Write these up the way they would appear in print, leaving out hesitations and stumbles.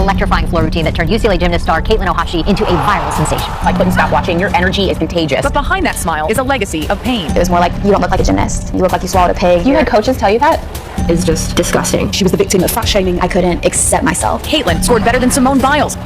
electrifying floor routine that turned UCLA gymnast star Caitlin Ohashi into a viral sensation. I couldn't stop watching. Your energy is contagious. But behind that smile is a legacy of pain. It was more like, you don't look like a gymnast. You look like you swallowed a pig. You had coaches tell you that? Is just disgusting. She was the victim of fat shaming. I couldn't accept myself. Caitlin scored better than Simone Biles.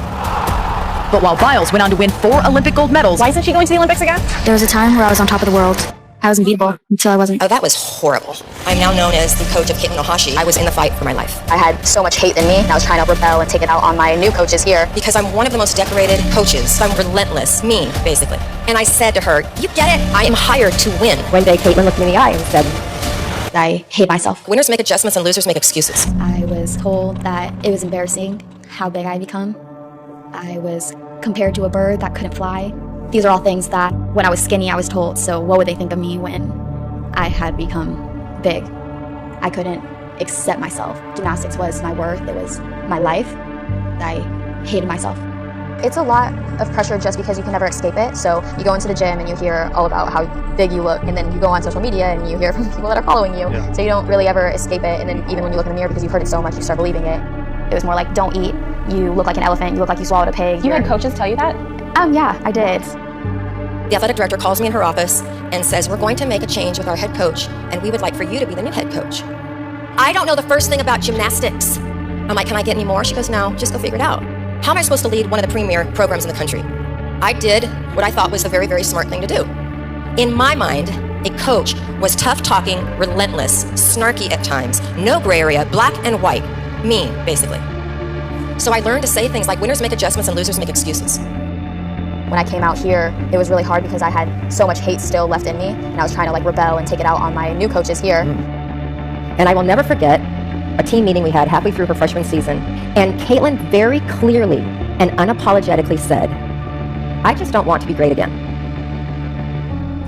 But while Biles went on to win 4 Olympic gold medals, Why isn't she going to the Olympics again? There was a time where I was on top of the world. I was unbeatable until I wasn't. Oh, that was horrible. I'm now known as the coach of Caitlin Ohashi. I was in the fight for my life. I had so much hate in me, and I was trying to rebel and take it out on my new coaches here. Because I'm one of the most decorated coaches. I'm relentless, mean, basically. And I said to her, you get it? I am hired to win. One day, Caitlin looked me in the eye and said, I hate myself. Winners make adjustments and losers make excuses. I was told that it was embarrassing how big I had become. I was compared to a bird that couldn't fly. These are all things that when I was skinny, I was told. So what would they think of me when I had become big? I couldn't accept myself. Gymnastics was my worth. It was my life. I hated myself. It's a lot of pressure just because you can never escape it. So you go into the gym and you hear all about how big you look, and then you go on social media and you hear from people that are following you. Yeah. So you don't really ever escape it. And then even when you look in the mirror, because you've heard it so much, you start believing it. It was more like, don't eat. You look like an elephant. You look like you swallowed a pig. You had coaches tell you that? Yeah, I did. The athletic director calls me in her office and says, we're going to make a change with our head coach, and we would like for you to be the new head coach. I don't know the first thing about gymnastics. I'm like, can I get any more? She goes, no, just go figure it out. How am I supposed to lead one of the premier programs in the country? I did what I thought was the very, very smart thing to do. In my mind, a coach was tough talking, relentless, snarky at times, no gray area, black and white, mean, basically. So I learned to say things like winners make adjustments and losers make excuses. When I came out here, it was really hard because I had so much hate still left in me, and I was trying to rebel and take it out on my new coaches here. and I will never forget a team meeting we had halfway through her freshman season, and Caitlin very clearly and unapologetically said, I just don't want to be great again.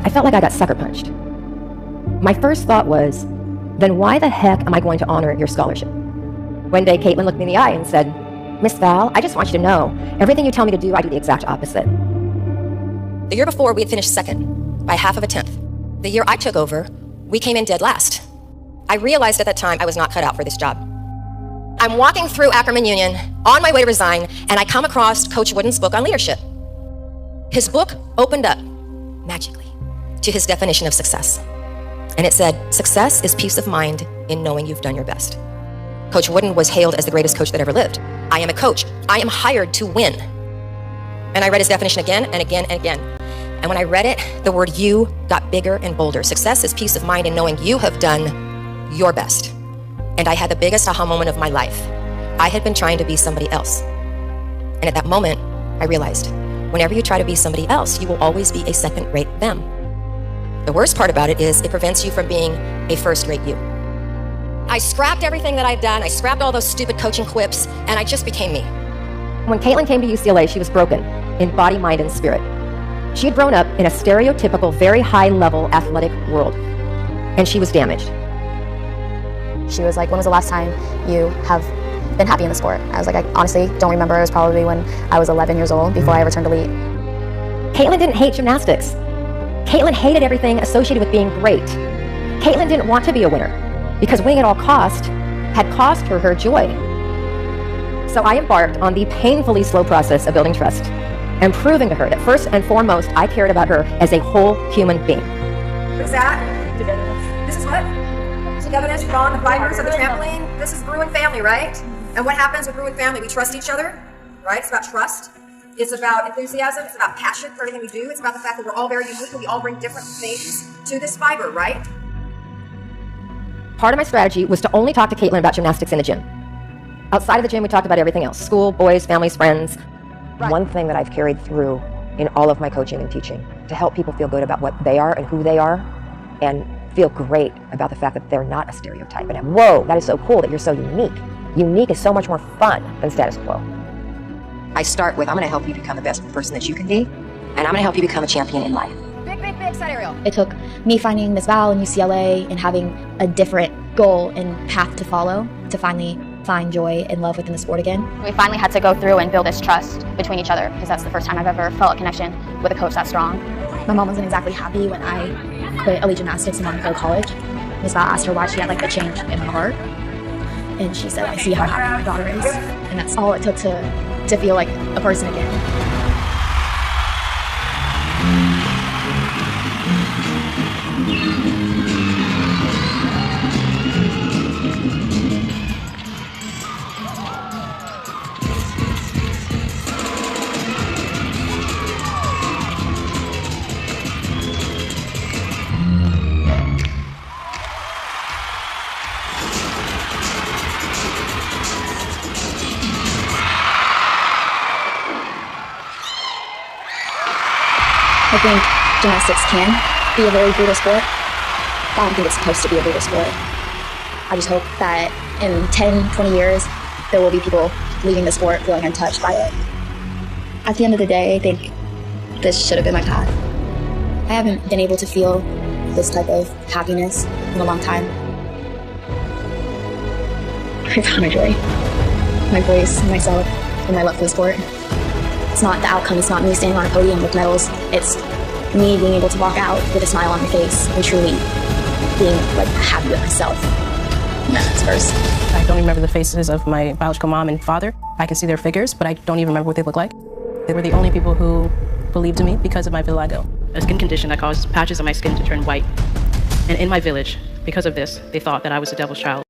I felt like I got sucker punched. My first thought was, then why the heck am I going to honor your scholarship? One day, Caitlin looked me in the eye and said, Miss Val, I just want you to know, everything you tell me to do, I do the exact opposite. The year before, we had finished second by half of a tenth. The year I took over, we came in dead last. I realized at that time I was not cut out for this job. I'm walking through Ackerman Union on my way to resign, and I come across Coach Wooden's book on leadership. His book opened up magically to his definition of success. And it said, success is peace of mind in knowing you've done your best. Coach Wooden was hailed as the greatest coach that ever lived. I am a coach. I am hired to win. And I read his definition again and again and again. And when I read it, the word you got bigger and bolder. Success is peace of mind in knowing you have done your best. And I had the biggest aha moment of my life. I had been trying to be somebody else. And at that moment, I realized, whenever you try to be somebody else, you will always be a second-rate them. The worst part about it is it prevents you from being a first-rate you. I scrapped everything that I'd done. I scrapped all those stupid coaching quips, and I just became me. When Caitlin came to UCLA, she was broken in body, mind, and spirit. She had grown up in a stereotypical, very high-level athletic world, and she was damaged. She was like, when was the last time you have been happy in the sport? I was like, I honestly don't remember. It was probably when I was 11 years old, before I ever turned elite. Caitlin didn't hate gymnastics. Caitlin hated everything associated with being great. Caitlin didn't want to be a winner, because winning at all cost had cost her her joy. So I embarked on the painfully slow process of building trust and proving to her that first and foremost, I cared about her as a whole human being. What's that? This is what? Togetherness, you bond, the fibers of the trampoline. This is Bruin family, right? And what happens with Bruin family? We trust each other, right? It's about trust. It's about enthusiasm. It's about passion for everything we do. It's about the fact that we're all very unique and we all bring different things to this fiber, right? Part of my strategy was to only talk to Caitlin about gymnastics in the gym. Outside of the gym, we talked about everything else. School, boys, families, friends. Right. One thing that I've carried through in all of my coaching and teaching to help people feel good about what they are and who they are and feel great about the fact that they're not a stereotype. And whoa, that is so cool that you're so unique. Unique is so much more fun than status quo. I start with, I'm gonna help you become the best person that you can be, and I'm gonna help you become a champion in life. Big, big, big side aerial. It took me finding Miss Val in UCLA and having a different goal and path to follow to finally find joy and love within the sport again. We finally had to go through and build this trust between each other, because that's the first time I've ever felt a connection with a coach that strong. My mom wasn't exactly happy when I quit elite gymnastics and wanted to go to college. Miss Val asked her why she had like a change in her heart. And she said, I see how happy your daughter is. And that's all it took to feel like a person again. I think gymnastics can be a very brutal sport. I don't think it's supposed to be a brutal sport. I just hope that in 10, 20 years, there will be people leaving the sport feeling untouched by it. At the end of the day, I think this should have been my path. I haven't been able to feel this type of happiness in a long time. I found my joy, my voice, myself, and my love for the sport. It's not the outcome, it's not me standing on a podium with medals, it's me being able to walk out with a smile on my face and truly being like happy with myself. And that's first. I don't remember the faces of my biological mom and father. I can see their figures, but I don't even remember what they look like. They were the only people who believed in me because of my vitiligo. A skin condition that caused patches of my skin to turn white. And in my village, because of this, they thought that I was the devil's child.